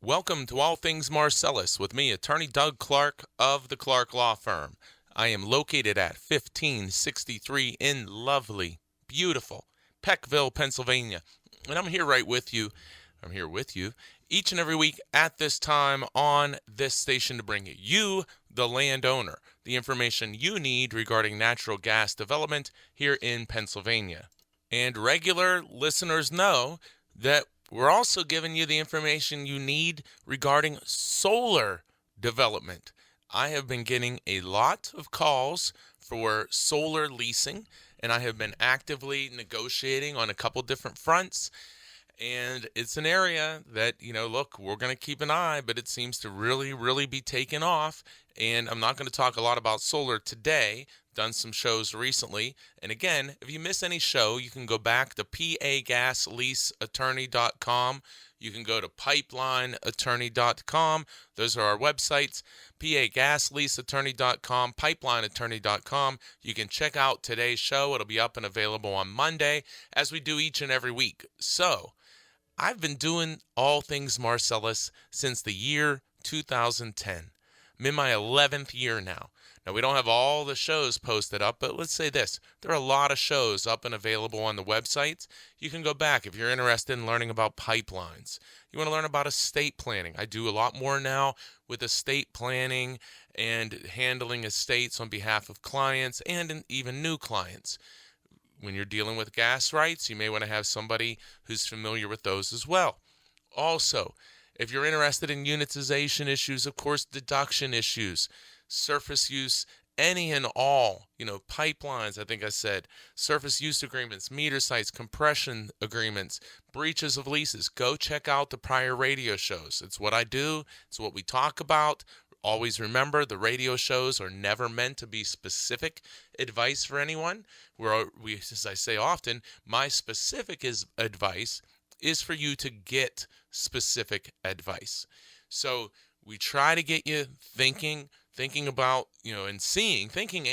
Welcome to All Things Marcellus with me, Attorney Doug Clark of the Clark Law Firm. I am located at 1563 in lovely, beautiful Peckville, Pennsylvania. And I'm here with you each and every week at this time on this station to bring you, the landowner, the information you need regarding natural gas development here in Pennsylvania. And regular listeners know that we're also giving you the information you need regarding solar development. I have been getting a lot of calls for solar leasing, and I have been actively negotiating on a couple different fronts. And it's an area that, look, we're going to keep an eye, but it seems to really be taking off. And I'm not going to talk a lot about solar today. Done some shows recently. And again, if you miss any show, you can go back to pagasleaseattorney.com. You can go to pipelineattorney.com. Those are our websites, pagasleaseattorney.com, pipelineattorney.com. You can check out today's show. It'll be up and available on Monday, as we do each and every week. So, I've been doing All Things Marcellus since the year 2010. I'm in my 11th year now. Now, we don't have all the shows posted up, but let's say this. There are a lot of shows up and available on the websites. You can go back if you're interested in learning about pipelines. You want to learn about estate planning. I do a lot more now with estate planning and handling estates on behalf of clients and even new clients. When you're dealing with gas rights, you may want to have somebody who's familiar with those as well. Also, if you're interested in unitization issues, of course, deduction issues, surface use, any and all, pipelines, I think I said, surface use agreements, meter sites, compression agreements, breaches of leases, go check out the prior radio shows. It's what I do. It's what we talk about. Always remember, the radio shows are never meant to be specific advice for anyone. As I say often, my specific advice is for you to get specific advice. So we try to get you thinking about, thinking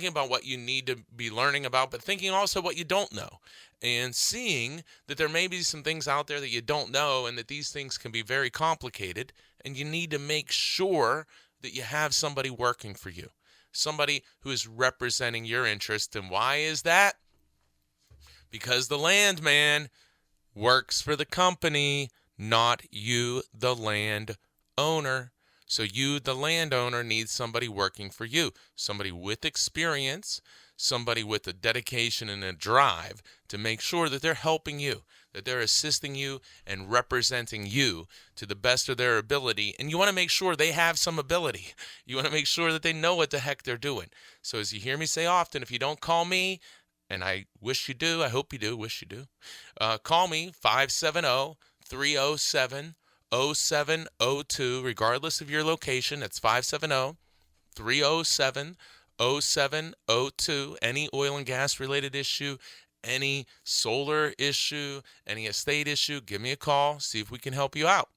about what you need to be learning about, but thinking also what you don't know, and seeing that there may be some things out there that you don't know, and that these things can be very complicated, and you need to make sure that you have somebody working for you, somebody who is representing your interest. And why is that? Because the landman works for the company, not you, the land owner. So you, the landowner, need somebody working for you, somebody with experience, somebody with a dedication and a drive to make sure that they're helping you, that they're assisting you and representing you to the best of their ability. And you want to make sure they have some ability. You want to make sure that they know what the heck they're doing. So as you hear me say often, if you don't call me, and I wish you do, I hope you do, wish you do, call me, 570-307-0702, regardless of your location. It's 570-307-0702. Any oil and gas related issue, any solar issue, any estate issue, give me a call, see if we can help you out.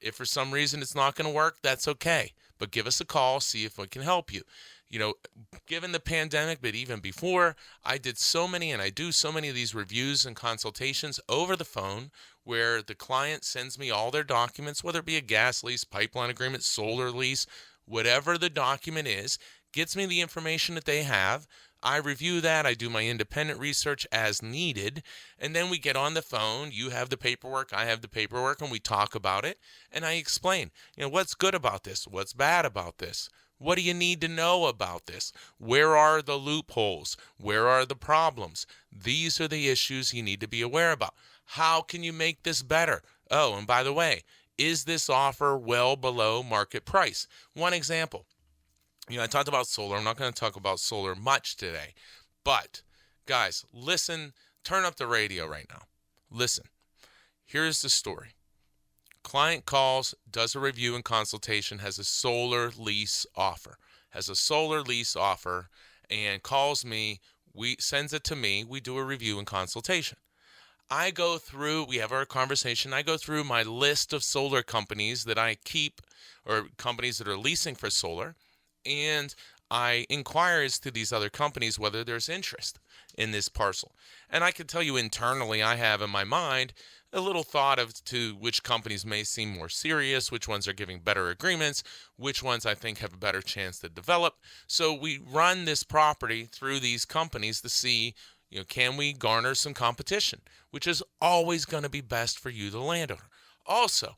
If for some reason it's not going to work, that's okay. But give us a call, see if we can help you. Given the pandemic, but even before, I did so many, and I do so many of these reviews and consultations over the phone, where the client sends me all their documents, whether it be a gas lease, pipeline agreement, solar lease, whatever the document is, gets me the information that they have. I review that. I do my independent research as needed. And then we get on the phone. You have the paperwork. I have the paperwork. And we talk about it. And I explain, what's good about this? What's bad about this? What do you need to know about this? Where are the loopholes? Where are the problems? These are the issues you need to be aware about. How can you make this better? Oh, and by the way, is this offer well below market price? One example. I talked about solar. I'm not going to talk about solar much today. But, guys, listen. Turn up the radio right now. Listen. Here's the story. Client calls, does a review and consultation, has a solar lease offer. And calls me, sends it to me. We do a review and consultation. I go through, we have our conversation. I go through my list of solar companies that I keep, or companies that are leasing for solar. And I inquire as to these other companies whether there's interest in this parcel. And I can tell you internally, I have in my mind a little thought of to which companies may seem more serious, which ones are giving better agreements, which ones I think have a better chance to develop. So we run this property through these companies to see, can we garner some competition, which is always going to be best for you, the landowner. Also,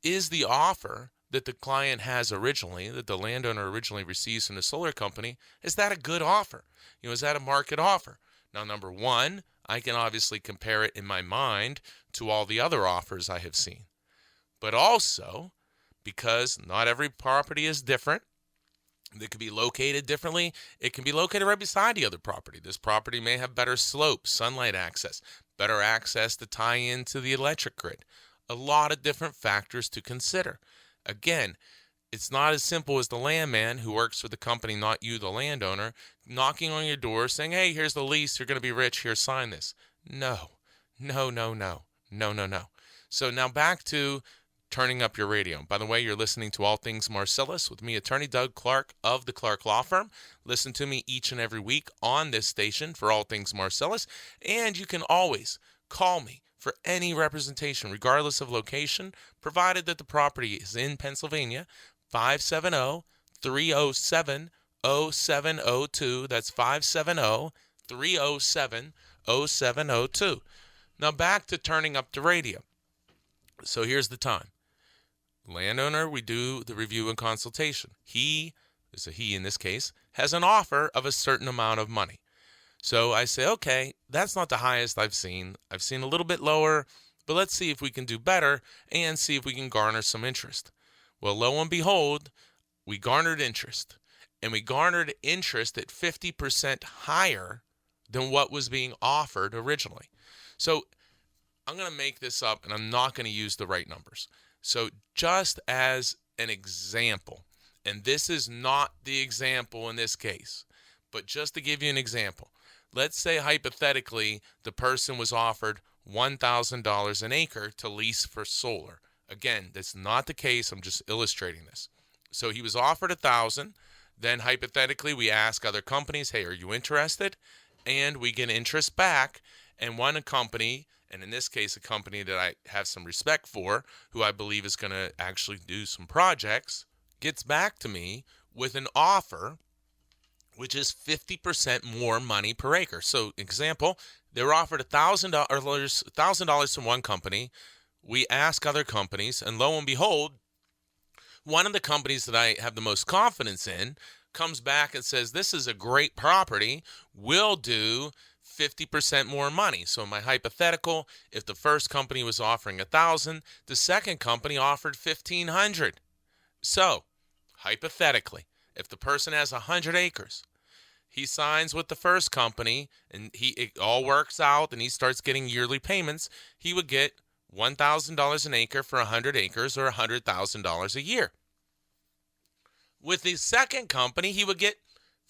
is the offer that the client has originally, that the landowner originally receives from the solar company, is that a good offer? Is that a market offer? Now, number one, I can obviously compare it in my mind to all the other offers I have seen. But also, because not every property is different, they could be located differently. It can be located right beside the other property. This property may have better slopes, sunlight access, better access to tie into the electric grid. A lot of different factors to consider. Again, it's not as simple as the landman who works for the company, not you, the landowner, knocking on your door saying, hey, here's the lease, you're going to be rich, here, sign this. No. So now back to turning up your radio. By the way, you're listening to All Things Marcellus with me, Attorney Doug Clark of the Clark Law Firm. Listen to me each and every week on this station for All Things Marcellus, and you can always call me for any representation, regardless of location, provided that the property is in Pennsylvania. 570-307-0702. That's 570-307-0702. Now back to turning up the radio. So here's the time. Landowner, we do the review and consultation. He in this case, has an offer of a certain amount of money. So I say, okay, that's not the highest I've seen. I've seen a little bit lower, but let's see if we can do better and see if we can garner some interest. Well, lo and behold, we garnered interest. And we garnered interest at 50% higher than what was being offered originally. So I'm going to make this up, and I'm not going to use the right numbers. So just as an example, and this is not the example in this case, but just to give you an example, let's say hypothetically the person was offered $1,000 an acre to lease for solar. Again, that's not the case. I'm just illustrating this. So he was offered $1,000. Then hypothetically we ask other companies, hey, are you interested? And we get interest back. And one company, and in this case a company that I have some respect for, who I believe is going to actually do some projects, gets back to me with an offer which is 50% more money per acre. So, example, they were offered $1,000 from one company. We ask other companies, and lo and behold, one of the companies that I have the most confidence in comes back and says, this is a great property. We'll do 50% more money. So in my hypothetical, if the first company was offering $1,000, the second company offered $1,500. So, hypothetically, if the person has 100 acres, he signs with the first company, and it all works out, and he starts getting yearly payments, he would get $1,000 an acre for 100 acres, or $100,000 a year. With the second company, he would get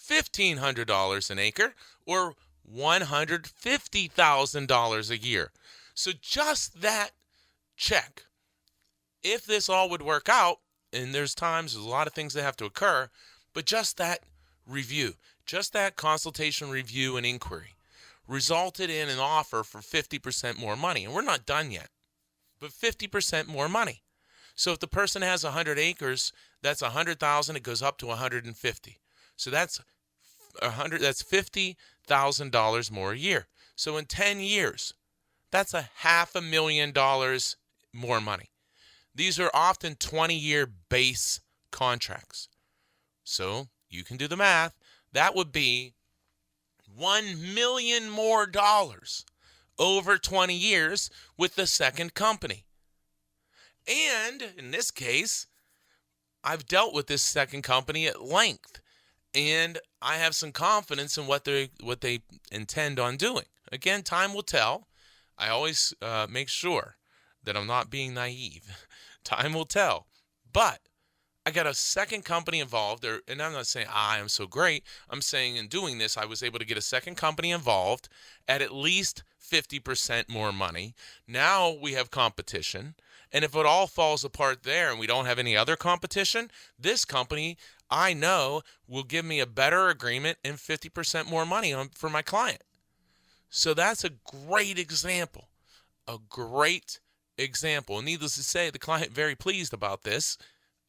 $1,500 an acre, or $150,000 a year. So just that check, if this all would work out, and there's a lot of things that have to occur, but just that review, just that consultation, review, and inquiry resulted in an offer for 50% more money. And we're not done yet, but 50% more money. So if the person has 100 acres, that's 100,000, it goes up to 150. So that's $50,000 more a year. So in 10 years, that's $500,000 more money. These are often 20-year base contracts. So you can do the math. That would be $1 million more over 20 years with the second company. And in this case, I've dealt with this second company at length, and I have some confidence in what they intend on doing. Again, time will tell. I always make sure that I'm not being naive. Time will tell. But I got a second company involved, and I'm not saying, I am so great. I'm saying in doing this, I was able to get a second company involved at least 50% more money. Now we have competition. And if it all falls apart there and we don't have any other competition, this company, I know will give me a better agreement and 50% more money for my client. So that's a great example. A great example. And needless to say, the client very pleased about this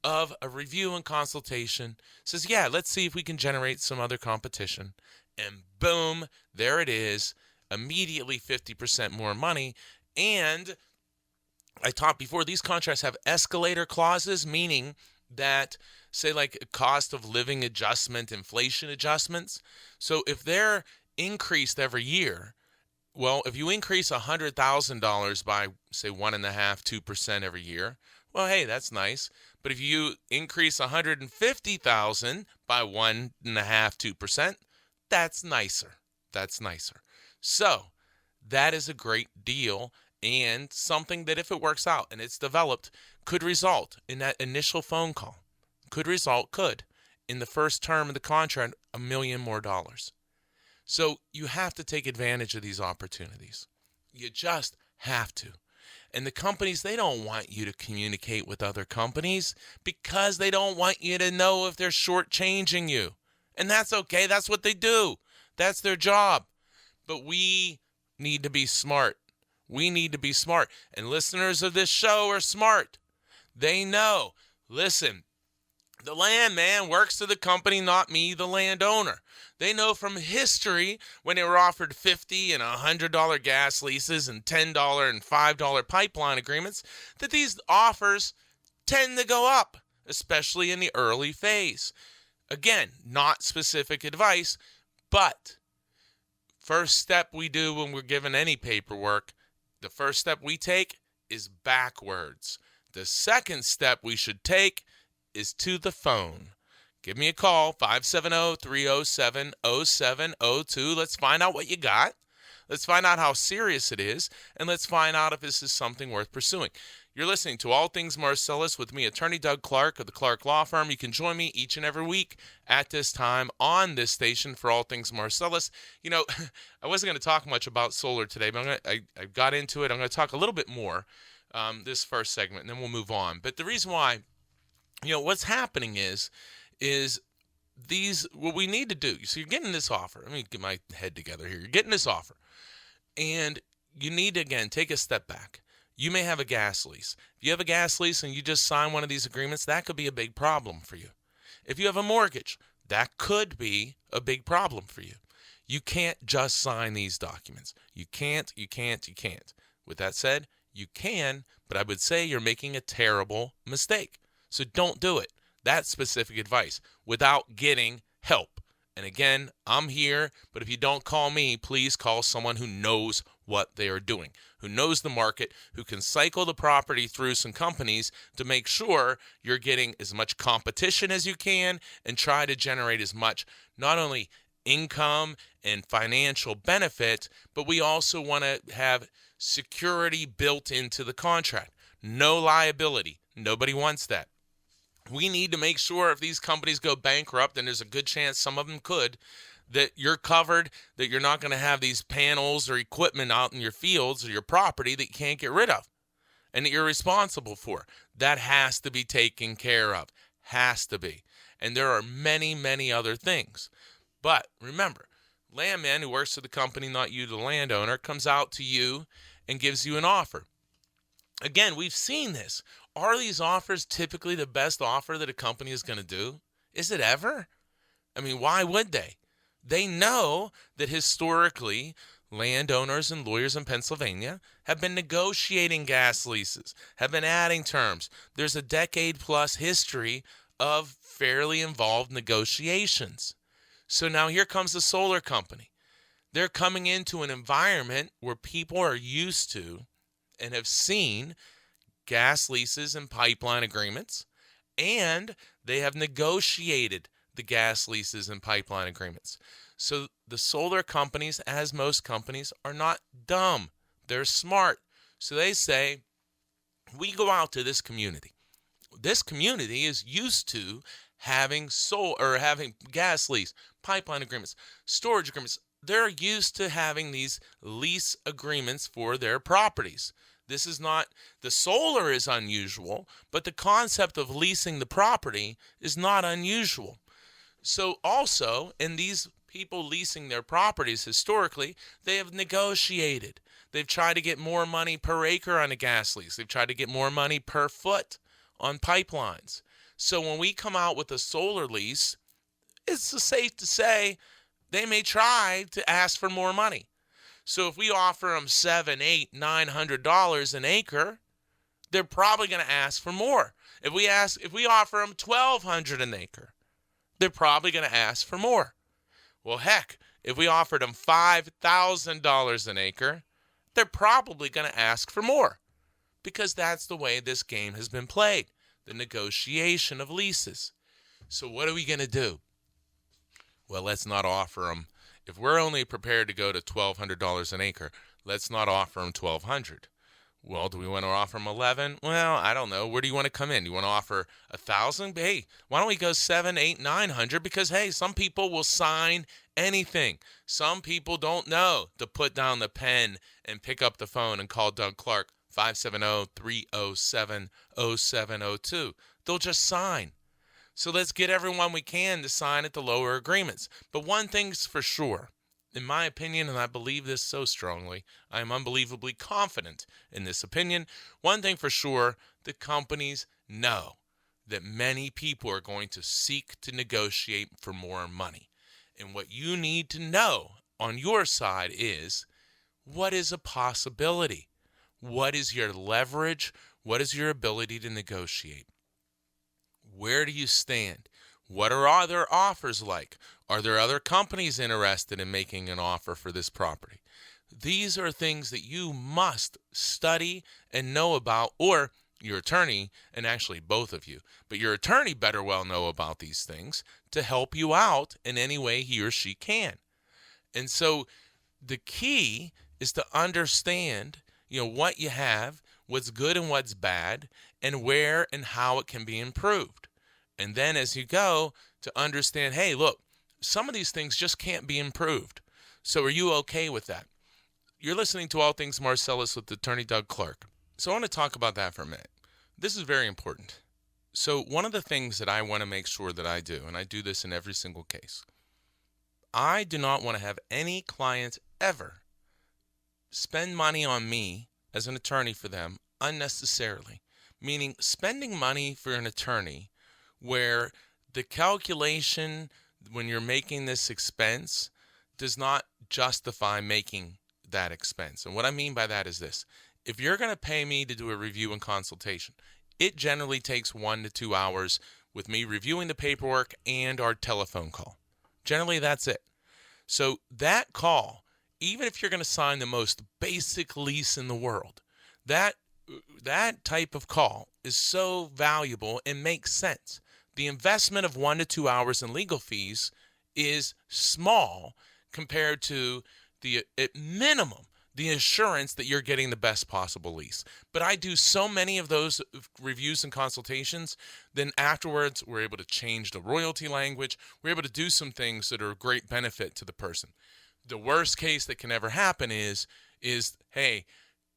of a review and consultation. Says, yeah, let's see if we can generate some other competition. And boom, there it is. Immediately 50% more money. And I talked before, these contracts have escalator clauses, meaning that, say, like a cost of living adjustment, inflation adjustments. So if they're increased every year, well, if you increase $100,000 by, say, 1.5–2% every year, well, hey, that's nice. But if you increase $150,000 by 1.5–2%, that's nicer. That's nicer. So that is a great deal, and something that, if it works out and it's developed, could result in that initial phone call. Could in the first term of the contract, $1 million more. So you have to take advantage of these opportunities. You just have to. And the companies, they don't want you to communicate with other companies because they don't want you to know if they're shortchanging you. And that's okay. That's what they do. That's their job. But we need to be smart. We need to be smart. And listeners of this show are smart. They know. Listen, the landman works for the company, not me, the landowner. They know from history when they were offered $50 and $100 gas leases and $10 and $5 pipeline agreements that these offers tend to go up, especially in the early phase. Again, not specific advice, but first step we do when we're given any paperwork, the first step we take is backwards. The second step we should take is to the phone. Give me a call, 570-307-0702. Let's find out what you got. Let's find out how serious it is, and let's find out if this is something worth pursuing. You're listening to All Things Marcellus with me, Attorney Doug Clark of the Clark Law Firm. You can join me each and every week at this time on this station for All Things Marcellus. You know, I wasn't going to talk much about solar today, but I got into it. I'm going to talk a little bit more this first segment, and then we'll move on. But the reason why, what's happening is these, what we need to do, so you're getting this offer. Let me get my head together here. You're getting this offer, and you need to, again, take a step back. You may have a gas lease. If you have a gas lease and you just sign one of these agreements, that could be a big problem for you. If you have a mortgage, that could be a big problem for you. You can't just sign these documents. You can't. With that said, you can, but I would say you're making a terrible mistake. So don't do it. That's specific advice without getting help. And again, I'm here, but if you don't call me, please call someone who knows what they are doing, who knows the market, who can cycle the property through some companies to make sure you're getting as much competition as you can and try to generate as much, not only income and financial benefit, but we also want to have security built into the contract. No liability. Nobody wants that. We need to make sure if these companies go bankrupt, and there's a good chance some of them could, that you're covered, that you're not going to have these panels or equipment out in your fields or your property that you can't get rid of and that you're responsible for. That has to be taken care of. Has to be. And there are many, many other things. But remember, landman who works for the company, not you, the landowner, comes out to you and gives you an offer. Again, we've seen this. Are these offers typically the best offer that a company is going to do? Is it ever? I mean, why would they? They know that historically, landowners and lawyers in Pennsylvania have been negotiating gas leases, have been adding terms. There's a decade-plus history of fairly involved negotiations. So now here comes the solar company. They're coming into an environment where people are used to and have seen gas leases and pipeline agreements, and they have negotiated the gas leases and pipeline agreements. So the solar companies, as most companies, are not dumb. They're smart. So they say, we go out to this community. This community is used to having having gas lease, pipeline agreements, storage agreements. They're used to having these lease agreements for their properties. This is not, the solar is unusual, but the concept of leasing the property is not unusual. So also, in these people leasing their properties historically, they have negotiated. They've tried to get more money per acre on a gas lease. They've tried to get more money per foot on pipelines. So when we come out with a solar lease, it's safe to say they may try to ask for more money. So if we offer them $700, $800, $900 an acre, they're probably going to ask for more. If we offer them $1,200 an acre, they're probably going to ask for more. Well, heck, if we offered them $5,000 an acre, they're probably going to ask for more, because that's the way this game has been played, the negotiation of leases. So what are we going to do? Well, let's not offer them. If we're only prepared to go to $1,200 an acre, let's not offer them $1,200. Well, do we want to offer them $1,100? Well, I don't know. Where do you want to come in? You want to offer $1,000? Hey, why don't we go $700, $800, $900? Because, hey, some people will sign anything. Some people don't know to put down the pen and pick up the phone and call Doug Clark, 570-307-0702. They'll just sign. So let's get everyone we can to sign at the lower agreements. But one thing's for sure, in my opinion, and I believe this so strongly, I am unbelievably confident in this opinion. One thing for sure, the companies know that many people are going to seek to negotiate for more money. And what you need to know on your side is, what is a possibility? What is your leverage? What is your ability to negotiate? Where do you stand? What are other offers like? Are there other companies interested in making an offer for this property? These are things that you must study and know about, or your attorney, and actually both of you, but your attorney better well know about these things to help you out in any way he or she can. And so the key is to understand, what you have, what's good and what's bad, and where and how it can be improved. And then as you go, to understand, hey, look, some of these things just can't be improved. So are you okay with that? You're listening to All Things Marcellus with attorney Doug Clark. So I want to talk about that for a minute. This is very important. So one of the things that I want to make sure that I do, and I do this in every single case, I do not want to have any clients ever spend money on me as an attorney for them unnecessarily. Meaning spending money for an attorney where the calculation when you're making this expense does not justify making that expense. And what I mean by that is this. If you're going to pay me to do a review and consultation, it generally takes 1 to 2 hours with me reviewing the paperwork and our telephone call. Generally, that's it. So that call, even if you're going to sign the most basic lease in the world, that type of call is so valuable and makes sense. The investment of 1 to 2 hours in legal fees is small compared to at minimum, the assurance that you're getting the best possible lease. But I do so many of those reviews and consultations, then afterwards we're able to change the royalty language. We're able to do some things that are of great benefit to the person. The worst case that can ever happen is hey,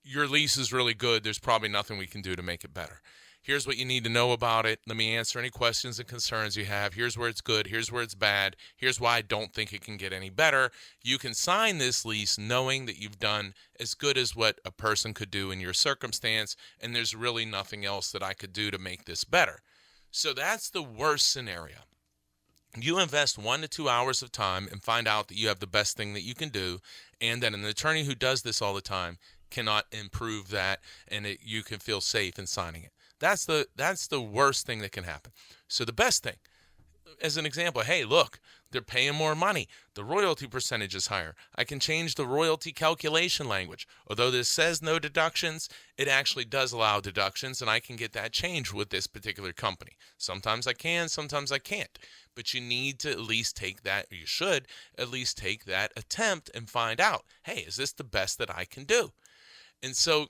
your lease is really good. There's probably nothing we can do to make it better. Here's what you need to know about it. Let me answer any questions and concerns you have. Here's where it's good. Here's where it's bad. Here's why I don't think it can get any better. You can sign this lease knowing that you've done as good as what a person could do in your circumstance, and there's really nothing else that I could do to make this better. So that's the worst scenario. You invest 1 to 2 hours of time and find out that you have the best thing that you can do, and that an attorney who does this all the time cannot improve that, and you can feel safe in signing it. That's the worst thing that can happen. So the best thing, as an example, hey, look, they're paying more money. The royalty percentage is higher. I can change the royalty calculation language. Although this says no deductions, it actually does allow deductions, and I can get that changed with this particular company. Sometimes I can, sometimes I can't. But you need to at least take that, or you should at least take that attempt and find out, hey, is this the best that I can do? And so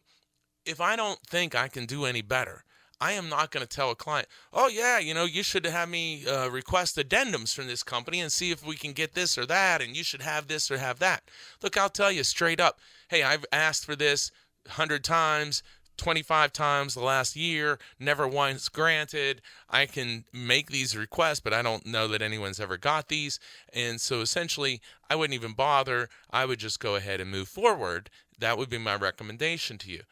if I don't think I can do any better, I am not going to tell a client, oh, yeah, you should have me request addendums from this company and see if we can get this or that, and you should have this or have that. Look, I'll tell you straight up, hey, I've asked for this. 100 times, 25 times the last year, never once granted. I can make these requests, but I don't know that anyone's ever got these. And so essentially, I wouldn't even bother. I would just go ahead and move forward. That would be my recommendation to you.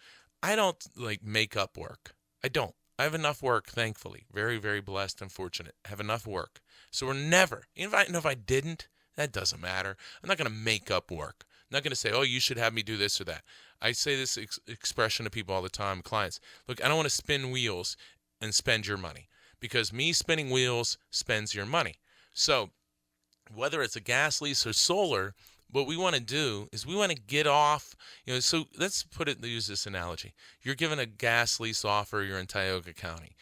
I don't like make up work. I don't. I have enough work, thankfully. Very, very blessed and fortunate. I have enough work. So we're never, if I didn't, that doesn't matter. I'm not going to make up work. I'm not going to say, oh, you should have me do this or that. I say this expression to people all the time, clients. Look, I don't want to spin wheels and spend your money, because me spinning wheels spends your money. So whether it's a gas lease or solar, what we want to do is we want to get off, so let's use this analogy. You're given a gas lease offer, you're in Tioga County.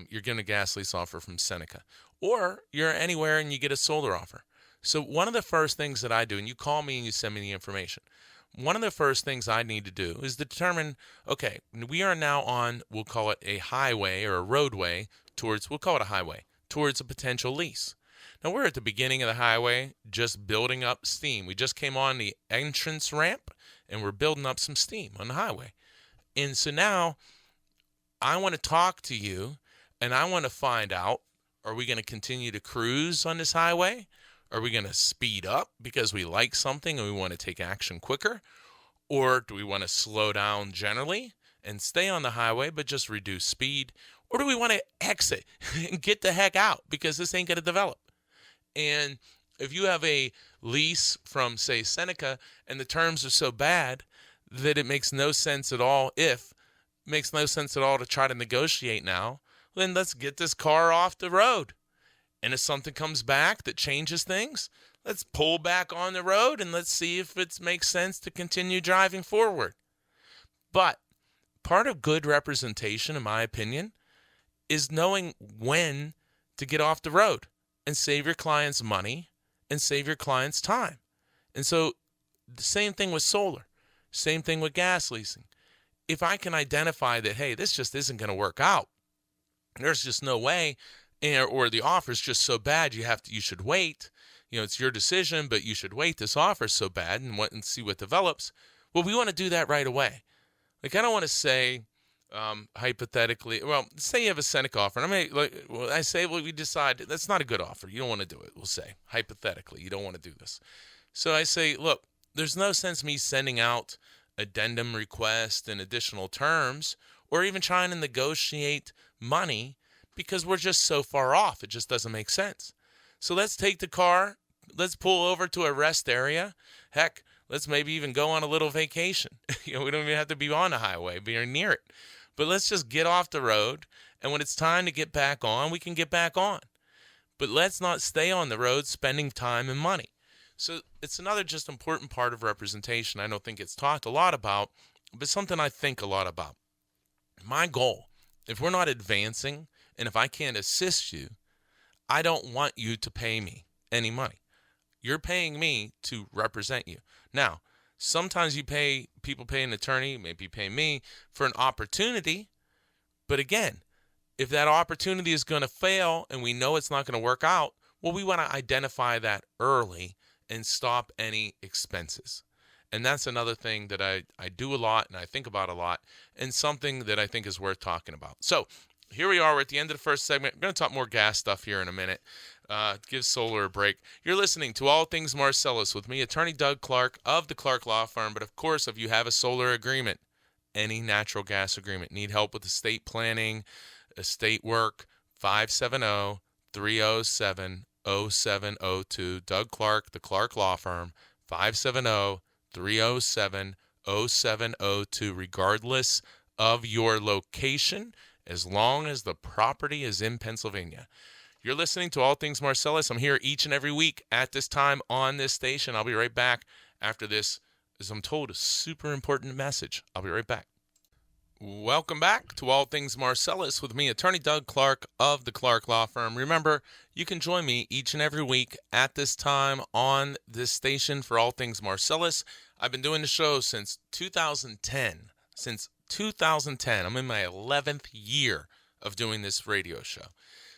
You're given a gas lease offer from Seneca. Or you're anywhere and you get a solar offer. So one of the first things that I do, and you call me and you send me the information, one of the first things I need to do is determine, okay, we are now on, we'll call it a highway or a roadway we'll call it a highway, towards a potential lease. Now, we're at the beginning of the highway, just building up steam. We just came on the entrance ramp, and we're building up some steam on the highway. And so now I want to talk to you, and I want to find out, are we going to continue to cruise on this highway? Are we going to speed up because we like something and we want to take action quicker? Or do we want to slow down generally and stay on the highway but just reduce speed? Or do we want to exit and get the heck out because this ain't going to develop? And if you have a lease from, say, Seneca, and the terms are so bad that it makes no sense at all to try to negotiate now, then let's get this car off the road. And if something comes back that changes things, let's pull back on the road and let's see if it makes sense to continue driving forward. But part of good representation, in my opinion, is knowing when to get off the road and save your clients money and save your clients time. And so the same thing with solar, same thing with gas leasing. If I can identify that, hey, this just isn't going to work out, there's just no way, or the offer's just so bad you should wait. It's your decision, but you should wait. This offer's so bad and see what develops. Well, we want to do that right away. Like, I don't want to say, hypothetically, well, say you have a Seneca offer. And we decide that's not a good offer. You don't want to do it. We'll say, hypothetically, you don't want to do this. So I say, look, there's no sense me sending out addendum requests and additional terms or even trying to negotiate money because we're just so far off. It just doesn't make sense. So let's take the car. Let's pull over to a rest area. Heck, let's maybe even go on a little vacation. We don't even have to be on the highway, be near it. But let's just get off the road, and when it's time to get back on, we can get back on. But let's not stay on the road spending time and money. So it's another just important part of representation I don't think it's talked a lot about, but something I think a lot about. My goal, if we're not advancing, and if I can't assist you, I don't want you to pay me any money. You're paying me to represent you. Now, sometimes people pay an attorney, maybe pay me for an opportunity. But again, if that opportunity is going to fail and we know it's not going to work out, well, we want to identify that early and stop any expenses. And that's another thing that I do a lot and I think about a lot, and something that I think is worth talking about. So here we are. We're at the end of the first segment. We're going to talk more gas stuff here in a minute. Give solar a break. You're listening to All Things Marcellus with me, Attorney Doug Clark of the Clark Law Firm. But of course, if you have a solar agreement, any natural gas agreement, need help with estate planning, estate work, 570-307-0702. Doug Clark, the Clark Law Firm, 570-307-0702, regardless of your location, as long as the property is in Pennsylvania. You're listening to All Things Marcellus. I'm here each and every week at this time on this station. I'll be right back after this, as I'm told, a super important message. I'll be right back. Welcome back to All Things Marcellus with me, Attorney Doug Clark of the Clark Law Firm. Remember, you can join me each and every week at this time on this station for All Things Marcellus. I've been doing the show since 2010. Since 2010. I'm in my 11th year of doing this radio show.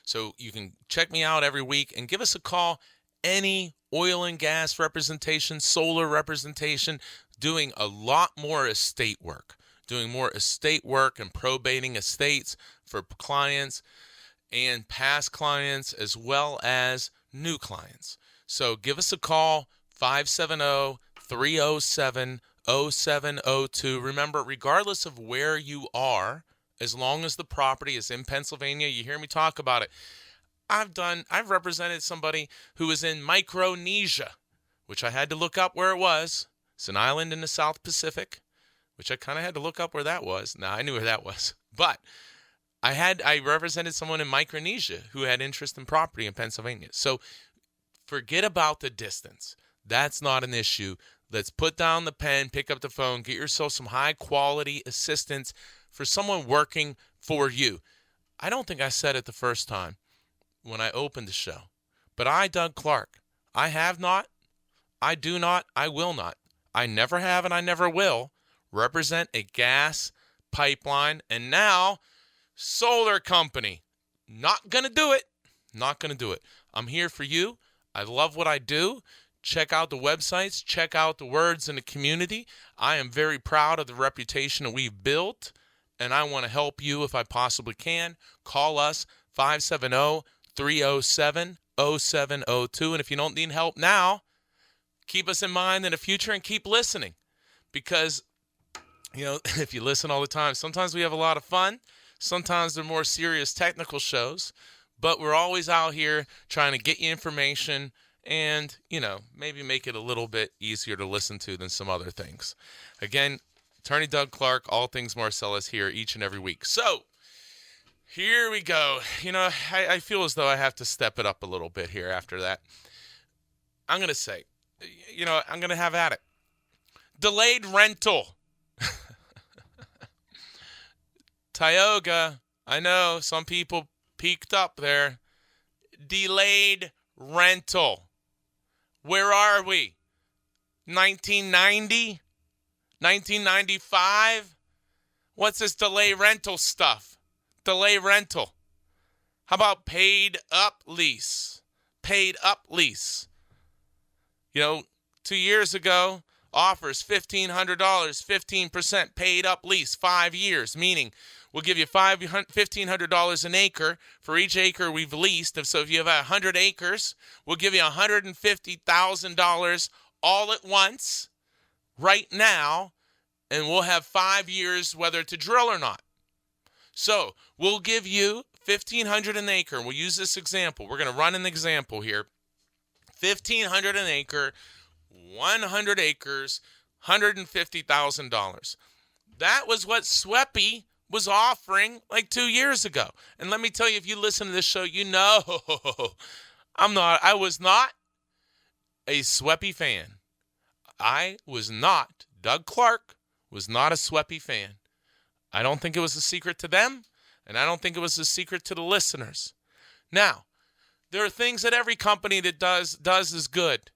So you can check me out every week and give us a call. Any oil and gas representation, solar representation, doing a lot more estate work. doing more estate work and probating estates for clients and past clients as well as new clients. So give us a call, 570-307-0702. Remember, regardless of where you are, as long as the property is in Pennsylvania, you hear me talk about it. I've represented somebody who was in Micronesia, which I had to look up where it was. It's an island in the South Pacific, which I kind of had to look up where that was. Now, I knew where that was. But I represented someone in Micronesia who had interest in property in Pennsylvania. So forget about the distance. That's not an issue. Let's put down the pen, pick up the phone, get yourself some high-quality assistance for someone working for you. I don't think I said it the first time when I opened the show, but I, Doug Clark, I have not, I do not, I will not, I never have and I never will represent a gas pipeline and now solar company. Not going to do it. Not going to do it. I'm here for you. I love what I do. Check out the websites. Check out the words in the community. I am very proud of the reputation that we've built, and I want to help you if I possibly can. Call us, 570-307-0702. And if you don't need help now, keep us in mind in the future and keep listening. Because, if you listen all the time, sometimes we have a lot of fun. Sometimes they're more serious technical shows. But we're always out here trying to get you information and, maybe make it a little bit easier to listen to than some other things. Again, Attorney Doug Clark, All Things Marcellus here each and every week. So, here we go. I feel as though I have to step it up a little bit here after that. I'm going to say, I'm going to have at it. Delayed rental. Tioga, I know some people peaked up there. Delayed rental. Where are we? 1990? 1995? What's this delay rental stuff? Delay rental. How about paid up lease? Paid up lease. 2 years ago, offers $1,500, 15% paid up lease, 5 years, meaning we'll give you $1,500 an acre for each acre we've leased. So if you have 100 acres, we'll give you $150,000 all at once right now, and we'll have 5 years whether to drill or not. So we'll give you $1,500 an acre. We'll use this example. We're going to run an example here. $1,500 an acre, 100 acres, $150,000. That was what SWEPI was offering like 2 years ago. And let me tell you, if you listen to this show, I was not a SWEPI fan. Doug Clark was not a SWEPI fan. I don't think it was a secret to them, and I don't think it was a secret to the listeners. Now, there are things that every company that does is good.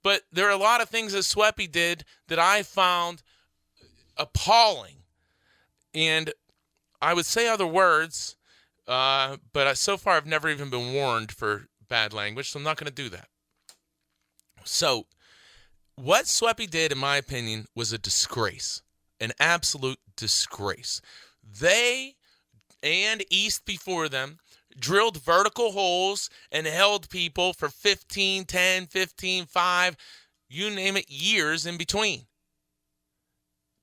But there are a lot of things that SWEPI did that I found appalling. And I would say other words, but so far I've never even been warned for bad language, so I'm not going to do that. So what SWEPI did, in my opinion, was a disgrace, an absolute disgrace. They and East before them drilled vertical holes and held people for 15, 10, 15, 5, you name it, years in between.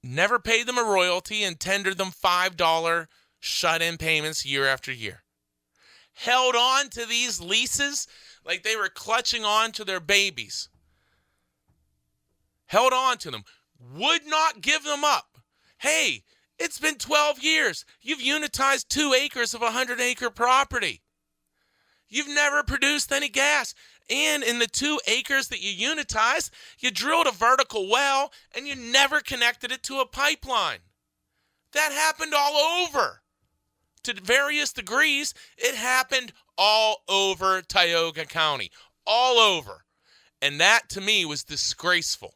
Never paid them a royalty and tendered them $5 shut-in payments year after year. Held on to these leases like they were clutching on to their babies. Held on to them. Would not give them up. Hey, it's been 12 years. You've unitized 2 acres of a 100-acre property. You've never produced any gas. And in the 2 acres that you unitized, you drilled a vertical well and you never connected it to a pipeline. That happened all over. To various degrees, it happened all over Tioga County. All over. And that, to me, was disgraceful.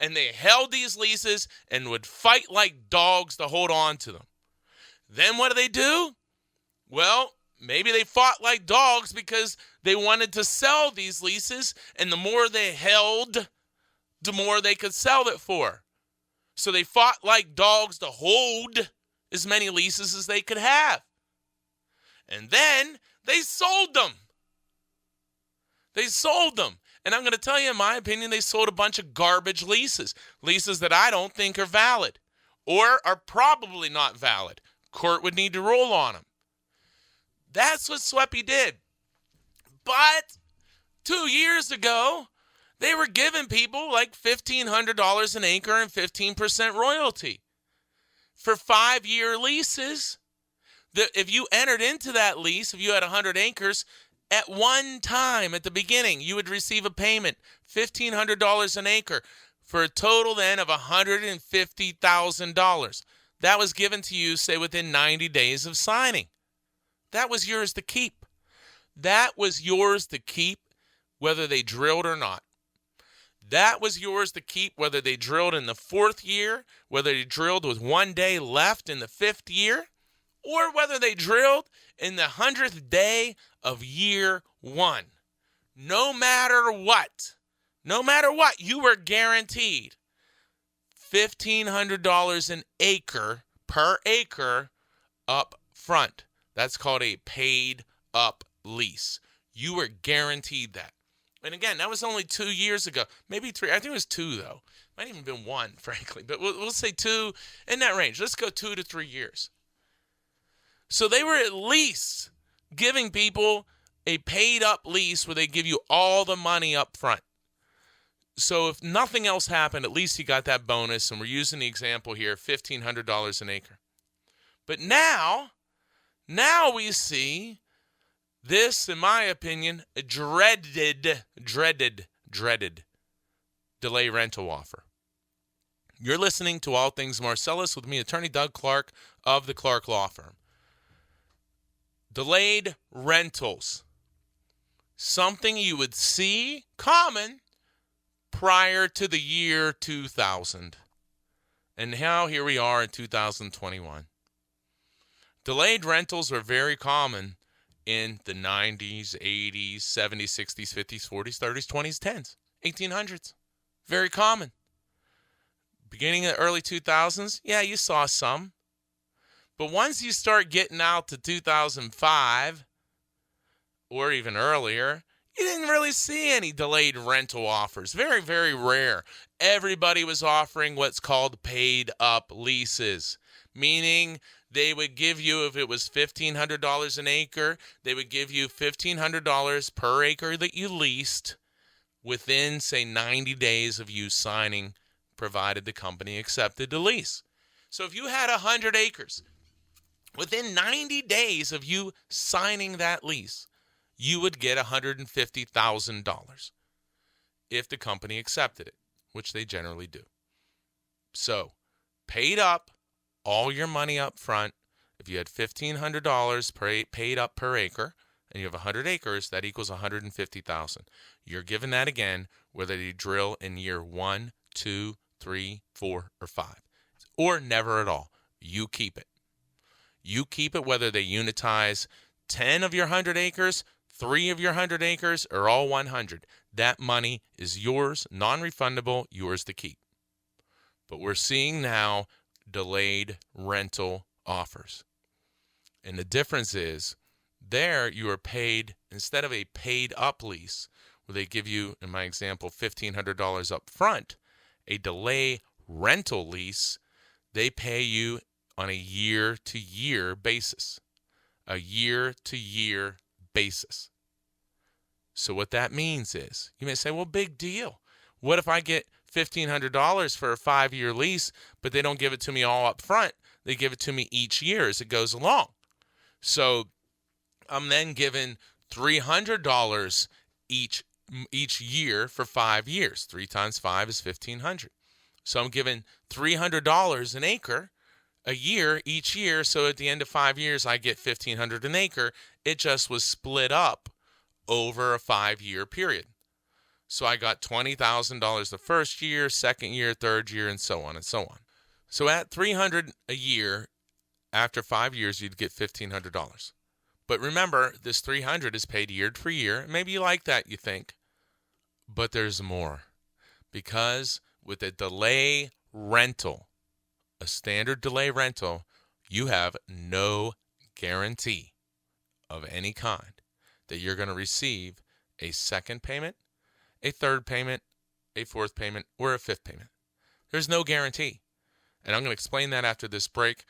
And they held these leases and would fight like dogs to hold on to them. Then what do? Well, maybe they fought like dogs because they wanted to sell these leases, and the more they held, the more they could sell it for. So they fought like dogs to hold as many leases as they could have. And then they sold them. They sold them. And I'm going to tell you, in my opinion, they sold a bunch of garbage leases. Leases that I don't think are valid or are probably not valid. Court would need to rule on them. That's what Sweppy did. But 2 years ago, they were giving people like $1,500 an acre and 15% royalty for 5-year leases. If you entered into that lease, if you had 100 acres, at one time at the beginning, you would receive a payment, $1,500 an acre, for a total then of $150,000. That was given to you, say, within 90 days of signing. That was yours to keep. That was yours to keep whether they drilled or not. That was yours to keep whether they drilled in the 4th year, whether they drilled with 1 day left in the 5th year, or whether they drilled in the 100th day of year 1. No matter what, you were guaranteed $1,500 an acre per acre up front. That's called a paid up lease. You were guaranteed that. And again, that was only 2 years ago. Maybe 3. I think it was 2, though. Might even been 1, frankly. But we'll say 2, in that range. Let's go 2 to 3 years. So they were at least giving people a paid up lease where they give you all the money up front. So if nothing else happened, at least you got that bonus. And we're using the example here, $1,500 an acre. But now we see this, in my opinion, a dreaded delay rental offer. You're listening to All Things Marcellus with me, Attorney Doug Clark of the Clark Law Firm. Delayed rentals. Something you would see common prior to the year 2000. And now here we are in 2021. Delayed rentals were very common in the 90s, 80s, 70s, 60s, 50s, 40s, 30s, 20s, 10s, 1800s. Very common. Beginning of the early 2000s, yeah, you saw some. But once you start getting out to 2005 or even earlier, you didn't really see any delayed rental offers. Very, very rare. Everybody was offering what's called paid up leases, meaning they would give you, if it was $1,500 an acre, they would give you $1,500 per acre that you leased within, say, 90 days of you signing, provided the company accepted the lease. So if you had 100 acres, within 90 days of you signing that lease, you would get $150,000 if the company accepted it, which they generally do. So, paid up, all your money up front. If you had $1,500 paid up per acre, and you have 100 acres, that equals $150,000. You're given that again, whether you drill in year 1, 2, 3, 4, or 5, or never at all. You keep it. You keep it whether they unitize 10 of your 100 acres, 3 of your 100 acres, or all 100. That money is yours, non-refundable, yours to keep. But we're seeing now delayed rental offers. And the difference is, there you are paid, instead of a paid up lease, where they give you, in my example, $1,500 up front, a delay rental lease, they pay you on a year-to-year basis. A year-to-year basis. So what that means is, you may say, well, big deal. What if I get $1,500 for a 5-year lease, but they don't give it to me all up front? They give it to me each year as it goes along. So I'm then given $300 each year for 5 years. 3 times 5 is $1,500. So I'm given $300 an acre a year each year. So at the end of 5 years, I get $1,500 an acre. It just was split up over a 5-year period. So I got $20,000 the first year, second year, third year, and so on and so on. So at $300 a year, after 5 years, you'd get $1,500. But remember, this $300 is paid year for year. Maybe you like that, you think. But there's more. Because with a delay rental, a standard delay rental, you have no guarantee of any kind that you're going to receive a second payment, a third payment, a fourth payment, or a fifth payment. There's no guarantee. And I'm going to explain that after this break.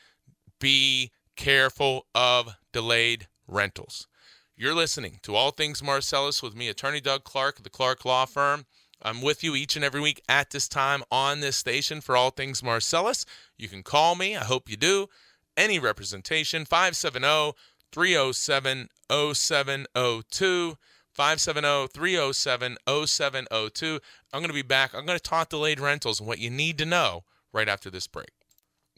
Be careful of delayed rentals. You're listening to All Things Marcellus with me, Attorney Doug Clark of the Clark Law Firm. I'm with you each and every week at this time on this station for All Things Marcellus. You can call me. I hope you do. Any representation, 570-307-0702, 570-307-0702. I'm going to be back. I'm going to talk delayed rentals and what you need to know right after this break.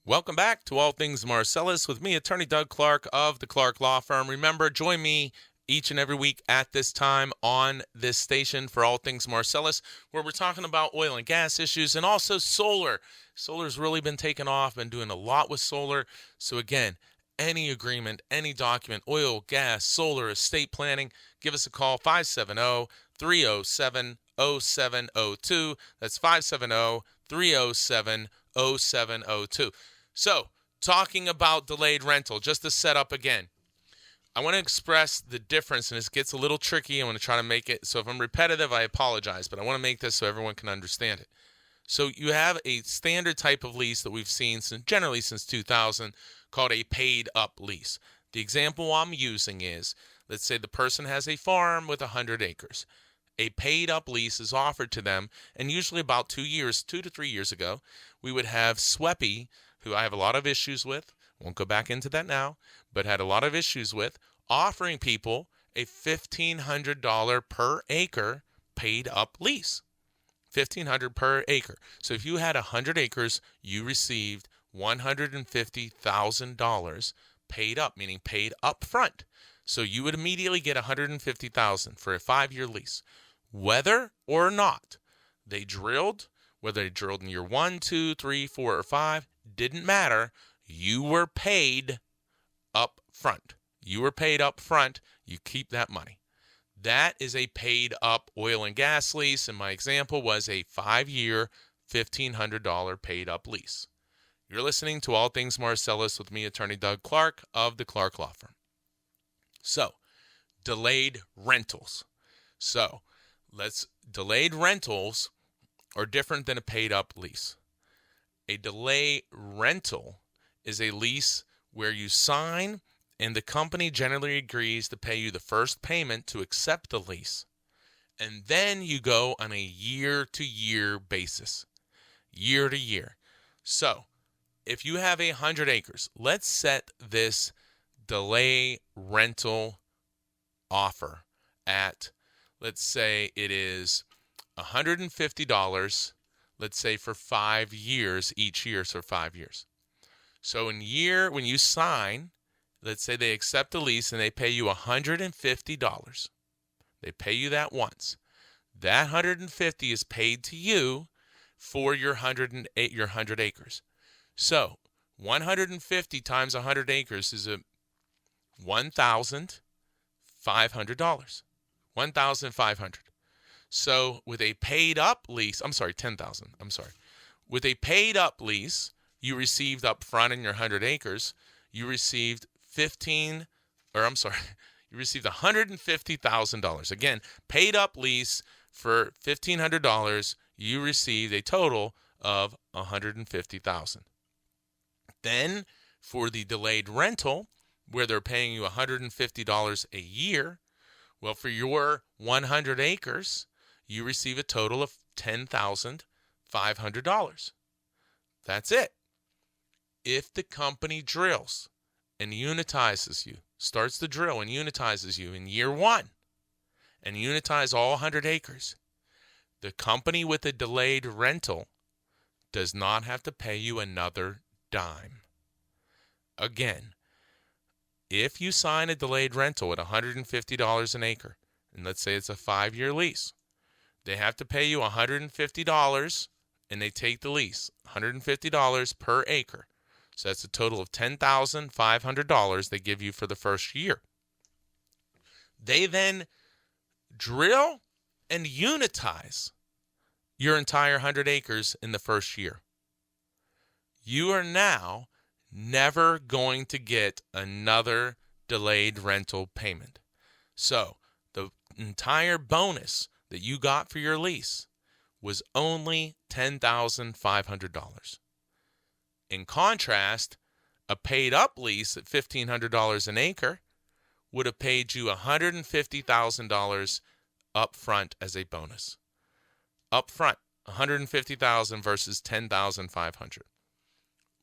Welcome back to All Things Marcellus with me, Attorney Doug Clark of the Clark Law Firm. Remember, join me each and every week at this time on this station for All Things Marcellus, where we're talking about oil and gas issues and also solar. Solar's really been taking off, been doing a lot with solar. So again, any agreement, any document, oil, gas, solar, estate planning, give us a call, 570-307-0702. That's 570-307-0702. So, talking about delayed rental, just to set up again, I want to express the difference, and this gets a little tricky. I want to try to make it, so if I'm repetitive, I apologize, but I want to make this so everyone can understand it. So you have a standard type of lease that we've seen generally since 2000 called a paid-up lease. The example I'm using is, let's say the person has a farm with 100 acres. A paid-up lease is offered to them, and usually about 2 to 3 years ago, we would have SWEPI, who I have a lot of issues with, won't go back into that now, but had a lot of issues with, offering people a $1,500 per acre paid-up lease. $1,500 per acre. So if you had 100 acres, you received $150,000 paid up, meaning paid up front. So you would immediately get $150,000 for a 5-year lease. Whether or not they drilled, whether they drilled in year 1, 2, 3, 4, or 5, didn't matter. You were paid up front. You were paid up front. You keep that money. That is a paid-up oil and gas lease, and my example was a 5-year, $1,500 paid-up lease. You're listening to All Things Marcellus with me, Attorney Doug Clark of the Clark Law Firm. So, delayed rentals. Delayed rentals are different than a paid-up lease. A delay rental is a lease where you sign and the company generally agrees to pay you the first payment to accept the lease. And then you go on a year-to-year basis. Year to year. So, if you have 100 acres, let's set this delay rental offer at, let's say it is $150, let's say for 5 years, each year, so 5 years. So when you sign, let's say they accept the lease and they pay you $150. They pay you that once. That $150 is paid to you for your 100 acres. So 150 times 100 acres is $1,500. $1,500. So with a paid up lease, $10,000. With a paid up lease, you received up front in your 100 acres, you received $150,000. Again, paid up lease for $1,500, you received a total of $150,000. Then for the delayed rental, where they're paying you $150 a year, well, for your 100 acres, you receive a total of $10,500. That's it. If the company drills and unitizes you, starts the drill and unitizes you in year 1, and unitize all 100 acres, the company with a delayed rental does not have to pay you another dime. Again, if you sign a delayed rental at $150 an acre, and let's say it's a 5-year lease, they have to pay you $150, and they take the lease, $150 per acre. So that's a total of $10,500 they give you for the first year. They then drill and unitize your entire 100 acres in the first year. you are now never going to get another delayed rental payment. So the entire bonus that you got for your lease was only $10,500. In contrast, a paid up lease at $1,500 an acre would have paid you $150,000 up front as a bonus. Up front, $150,000 versus $10,500.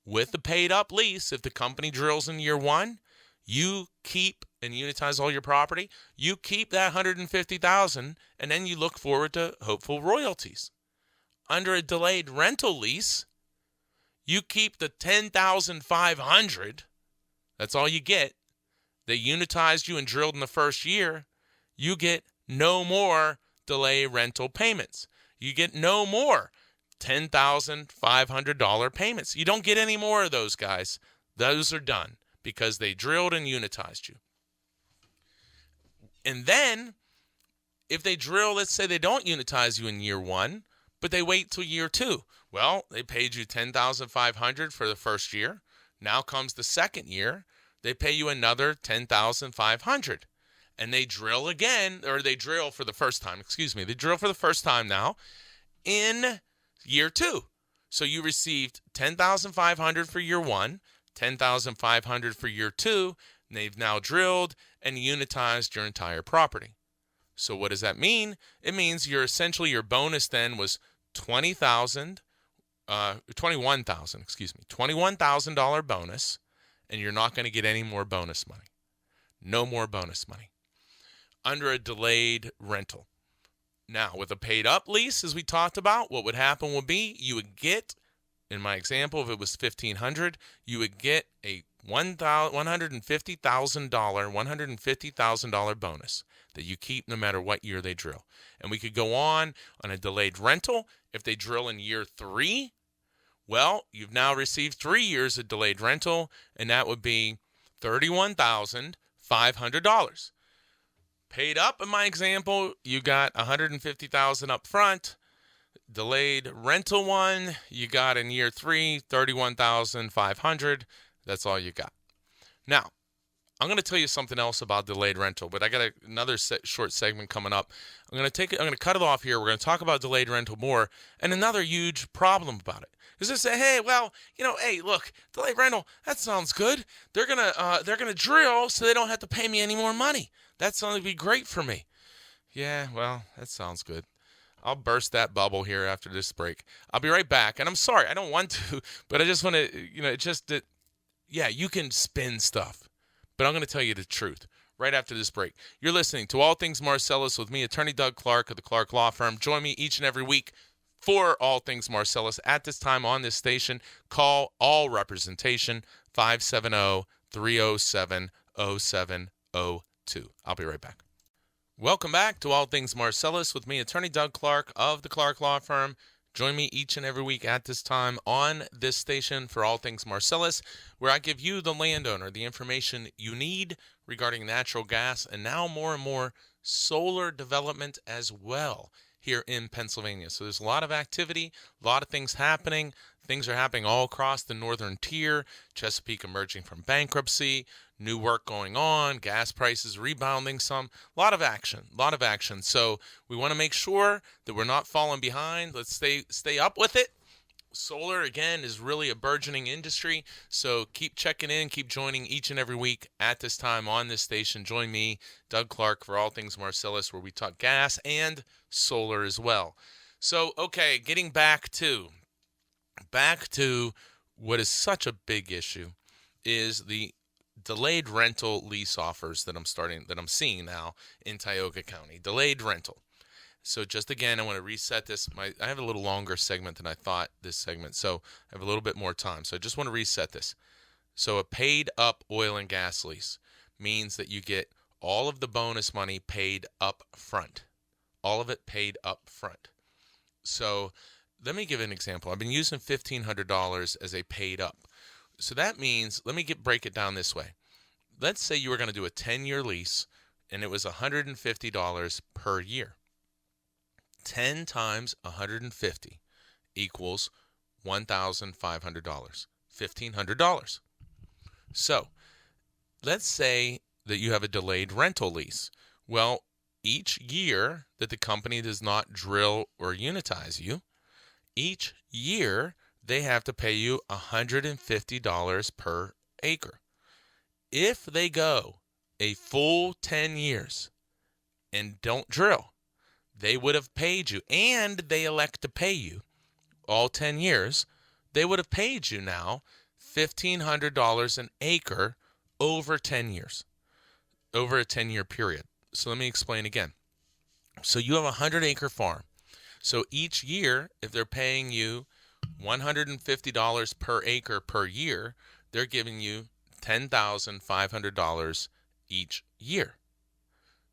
With the paid up lease, if the company drills in year one, you keep and unitize all your property, you keep that $150,000, and then you look forward to hopeful royalties. Under a delayed rental lease, you keep the $10,500. That's all you get. They unitized you and drilled in the first year. You get no more delay rental payments. You get no more $10,500 payments. You don't get any more of those, guys. Those are done because they drilled and unitized you. And then, if they drill, let's say they don't unitize you in year one, but they wait till year two. Well, they paid you $10,500 for the first year. Now comes the second year. They pay you another $10,500. And they drill again, or they drill for the first time, They drill for the first time now in year two. So you received $10,500 for year one, $10,500 for year two, and they've now drilled and unitized your entire property. So what does that mean? It means your bonus then was $21,000 bonus, and you're not going to get any more bonus money. No more bonus money under a delayed rental. Now, with a paid up lease, as we talked about, what would happen would be you would get, in my example, if it was $1,500, you would get a $150,000 bonus that you keep no matter what year they drill. And we could go on a delayed rental. If they drill in year three, well, you've now received 3 years of delayed rental, and that would be $31,500. Paid up, in my example, you got $150,000 up front. Delayed rental one, you got in year three, $31,500. That's all you got. Now, I'm going to tell you something else about delayed rental, but I got another short segment coming up. I'm going to cut it off here. We're going to talk about delayed rental more, and another huge problem about it is to say, hey, look, delayed rental, that sounds good. They're gonna drill so they don't have to pay me any more money. That's going to be great for me. Yeah, well, that sounds good. I'll burst that bubble here after this break. I'll be right back. And I'm sorry, I don't want to, but I just want to, you can spin stuff. But I'm going to tell you the truth right after this break. You're listening to All Things Marcellus with me, Attorney Doug Clark of the Clark Law Firm. Join me each and every week for All Things Marcellus. At this time on this station, call all representation 570-307-0702. I'll be right back. Welcome back to All Things Marcellus with me, Attorney Doug Clark of the Clark Law Firm. Join me each and every week at this time on this station for All Things Marcellus, where I give you, the landowner, the information you need regarding natural gas and now more and more solar development as well here in Pennsylvania. So there's a lot of activity, a lot of things happening. Things are happening all across the northern tier, Chesapeake emerging from bankruptcy, new work going on, gas prices rebounding some, a lot of action. So we want to make sure that we're not falling behind. Let's stay up with it. Solar, again, is really a burgeoning industry, so keep checking in, keep joining each and every week at this time on this station. Join me, Doug Clark, for All Things Marcellus, where we talk gas and solar as well. So, okay, getting back to what is such a big issue is the delayed rental lease offers that I'm seeing now in Tioga County. Delayed rental. So just again, I want to reset this. I have a little longer segment than I thought this segment, so I have a little bit more time. So I just want to reset this. So a paid up oil and gas lease means that you get all of the bonus money paid up front. All of it paid up front. So let me give an example. I've been using $1,500 as a paid up. So that means, break it down this way. Let's say you were going to do a 10-year lease, and it was $150 per year. 10 times 150 equals $1,500. $1,500. So let's say that you have a delayed rental lease. Well, each year that the company does not drill or unitize you, each year they have to pay you $150 per acre. If they go a full 10 years and don't drill, they would have paid you, and they elect to pay you all 10 years, they would have paid you now $1,500 an acre over 10 years, over a 10-year period. So let me explain again. So you have a 100-acre farm. So each year, if they're paying you $150 per acre per year, they're giving you $10,500 each year.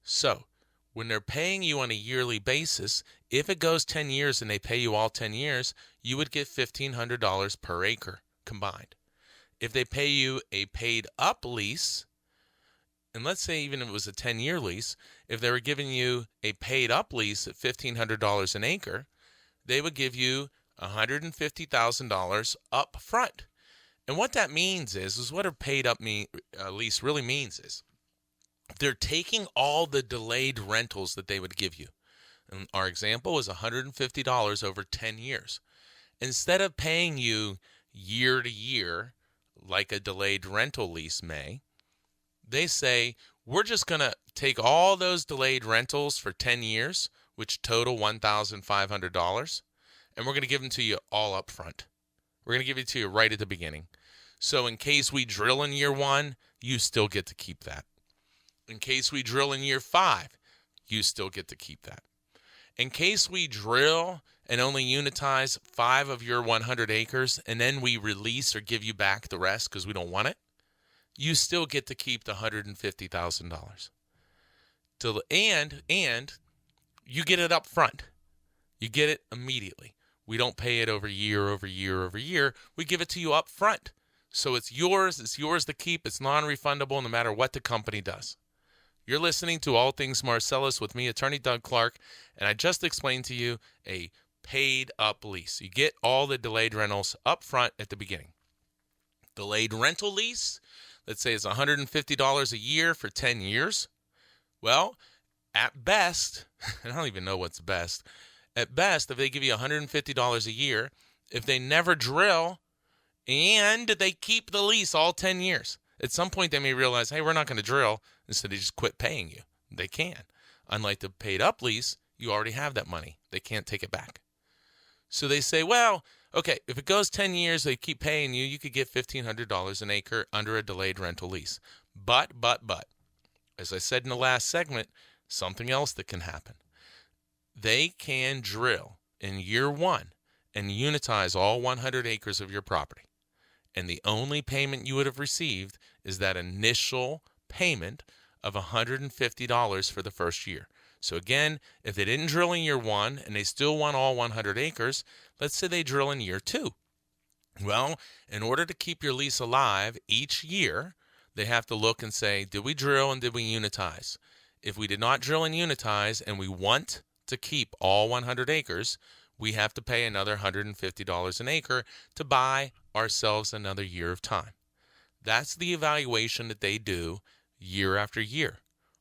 So when they're paying you on a yearly basis, if it goes 10 years and they pay you all 10 years, you would get $1,500 per acre combined. If they pay you a paid up lease, and let's say even if it was a 10-year lease, if they were giving you a paid up lease at $1,500 an acre, they would give you $150,000 up front. And what that means is what a paid up lease really means is they're taking all the delayed rentals that they would give you. And our example is $150 over 10 years. Instead of paying you year to year like a delayed rental lease may, they say, we're just going to take all those delayed rentals for 10 years, which total $1,500, and we're going to give them to you all up front. We're going to give it to you right at the beginning. So in case we drill in year 1, you still get to keep that. In case we drill in year 5, you still get to keep that. In case we drill and only unitize 5 of your 100 acres, and then we release or give you back the rest because we don't want it, you still get to keep the $150,000. And you get it up front. You get it immediately. We don't pay it over year over year over year. We give it to you up front. So it's yours to keep. It's non-refundable no matter what the company does. You're listening to All Things Marcellus with me, Attorney Doug Clark, and I just explained to you a paid up lease. You get all the delayed rentals up front at the beginning. Delayed rental lease, let's say it's $150 a year for 10 years. Well, at best, I don't even know what's best. At best, if they give you $150 a year, if they never drill and they keep the lease all 10 years, at some point they may realize, hey, we're not going to drill, instead they just quit paying you. They can. Unlike the paid up lease, you already have that money. They can't take it back. So they say, well, okay, if it goes 10 years, they keep paying you, you could get $1,500 an acre under a delayed rental lease. But, as I said in the last segment, something else that can happen. They can drill in year 1 and unitize all 100 acres of your property. And the only payment you would have received is that initial payment of $150 for the first year. So again, if they didn't drill in year 1 and they still want all 100 acres, let's say they drill in year 2. Well, in order to keep your lease alive each year, they have to look and say, did we drill and did we unitize? If we did not drill and unitize and we want to keep all 100 acres, we have to pay another $150 an acre to buy ourselves another year of time. That's the evaluation that they do year after year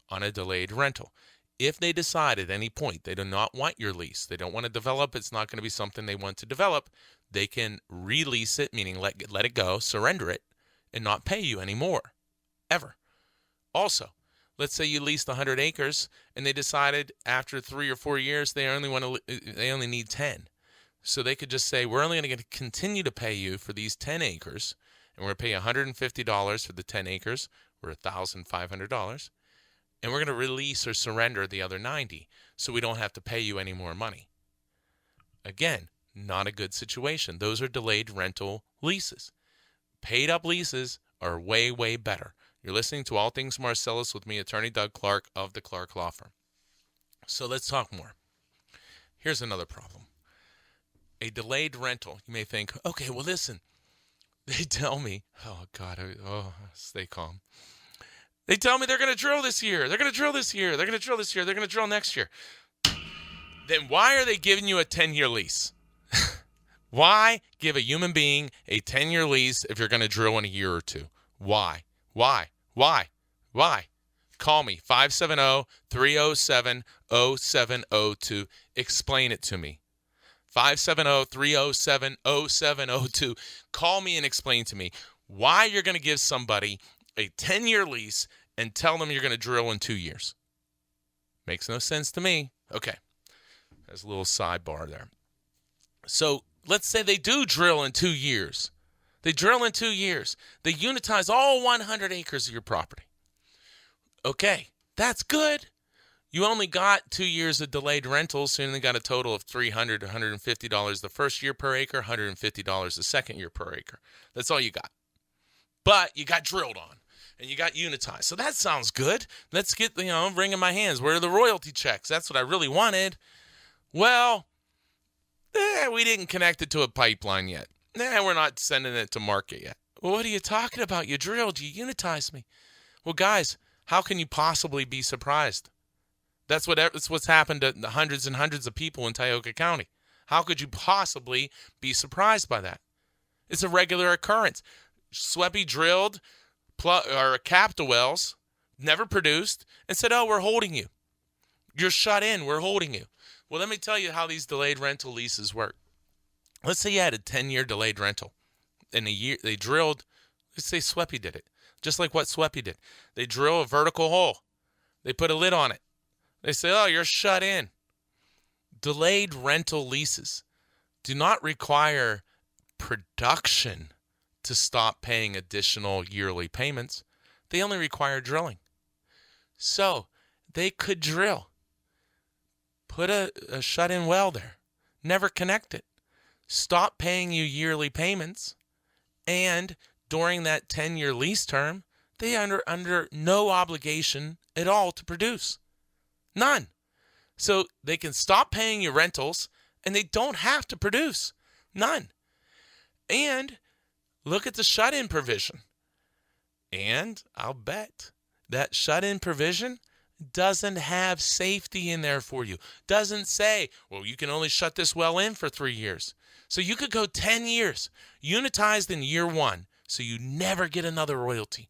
on a delayed rental. If they decide at any point they do not want your lease, they don't want to develop, it's not going to be something they want to develop, they can release it, meaning let it go, surrender it, and not pay you anymore, ever. Also, let's say you leased 100 acres and they decided after 3 or 4 years they only need 10. So they could just say, we're only going to continue to pay you for these 10 acres, and we're going to pay $150 for the 10 acres, or $1,500, and we're going to release or surrender the other 90, so we don't have to pay you any more money. Again, not a good situation. Those are delayed rental leases. Paid up leases are way, way better. You're listening to All Things Marcellus with me, Attorney Doug Clark of the Clark Law Firm. So let's talk more. Here's another problem. A delayed rental, you may think, okay, well, listen, they tell me, oh, God, stay calm. They tell me they're going to drill this year. They're going to drill this year. They're going to drill this year. They're going to drill next year. Then why are they giving you a 10-year lease? Why give a human being a 10-year lease if you're going to drill in a year or two? Why? Why? Why? Why? Call me, 570-307-0702. Explain it to me. 570-307-0702. Call me and explain to me why you're going to give somebody a 10-year lease and tell them you're going to drill in 2 years. Makes no sense to me. Okay. There's a little sidebar there. So let's say they do drill in 2 years. They drill in 2 years. They unitize all 100 acres of your property. Okay, that's good. You only got 2 years of delayed rentals, so you only got a total of $300 to $150 the first year per acre, $150 the second year per acre. That's all you got. But you got drilled on, and you got unitized. So that sounds good. Let's get, ring in my hands. Where are the royalty checks? That's what I really wanted. Well, we didn't connect it to a pipeline yet. We're not sending it to market yet. Well, what are you talking about? You drilled, you unitized me. Well, guys, how can you possibly be surprised? That's what's happened to hundreds and hundreds of people in Tioga County. How could you possibly be surprised by that? It's a regular occurrence. Sweppy drilled or capped the wells, never produced, and said, oh, we're holding you. You're shut in. We're holding you. Well, let me tell you how these delayed rental leases work. Let's say you had a 10-year delayed rental. In a year, they drilled, let's say Sweppy did it, just like what Sweppy did. They drill a vertical hole. They put a lid on it. They say, oh, you're shut in. Delayed rental leases do not require production to stop paying additional yearly payments. They only require drilling. So they could drill, put a shut-in well there, never connect it, stop paying you yearly payments, and during that 10-year lease term, they are under no obligation at all to produce. None. So they can stop paying you rentals, and they don't have to produce. None. And look at the shut-in provision. And I'll bet that shut-in provision doesn't have safety in there for you. Doesn't say, well, you can only shut this well in for 3 years. So you could go 10 years, unitized in year 1, so you never get another royalty.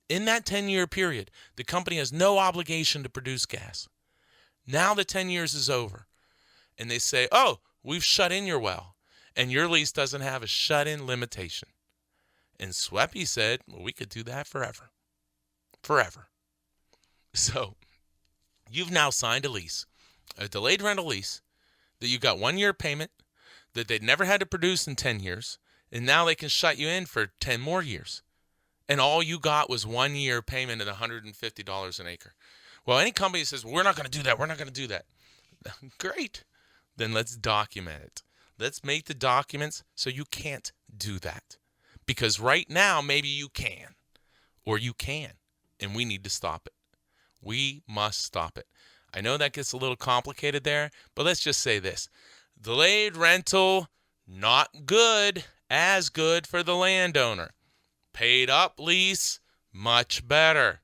In that 10-year period, the company has no obligation to produce gas. Now the 10 years is over, and they say, oh, we've shut in your well, and your lease doesn't have a shut-in limitation. And Sweppy said, well, we could do that forever. Forever. So you've now signed a lease, a delayed rental lease, that you got 1 year payment, that they'd never had to produce in 10 years, and now they can shut you in for 10 more years. And all you got was 1 year payment at $150 an acre. Well, any company says, well, we're not going to do that. We're not going to do that. Great. Then let's document it. Let's make the documents so you can't do that. Because right now, maybe you can. Or you can. And we need to stop it. We must stop it. I know that gets a little complicated there, but let's just say this. Delayed rental, not good, as good for the landowner. Paid up lease, much better.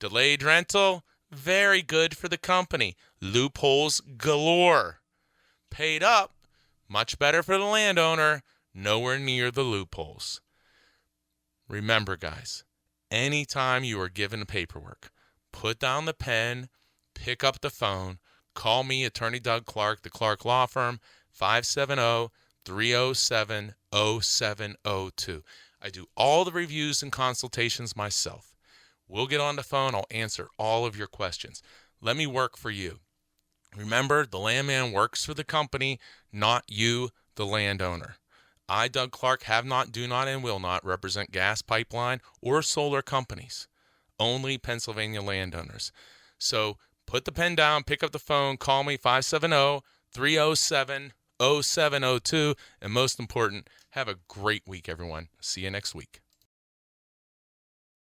Delayed rental, very good for the company. Loopholes galore. Paid up, much better for the landowner, nowhere near the loopholes. Remember, guys, anytime you are given paperwork, put down the pen, pick up the phone, call me, Attorney Doug Clark, the Clark Law Firm, 570-307-0702. I do all the reviews and consultations myself. We'll get on the phone. I'll answer all of your questions. Let me work for you. Remember, the landman works for the company, not you, the landowner. I, Doug Clark, have not, do not, and will not represent gas pipeline or solar companies. Only Pennsylvania landowners. So put the pen down, pick up the phone, call me, 570-307-0702. And most important, have a great week, everyone. See you next week.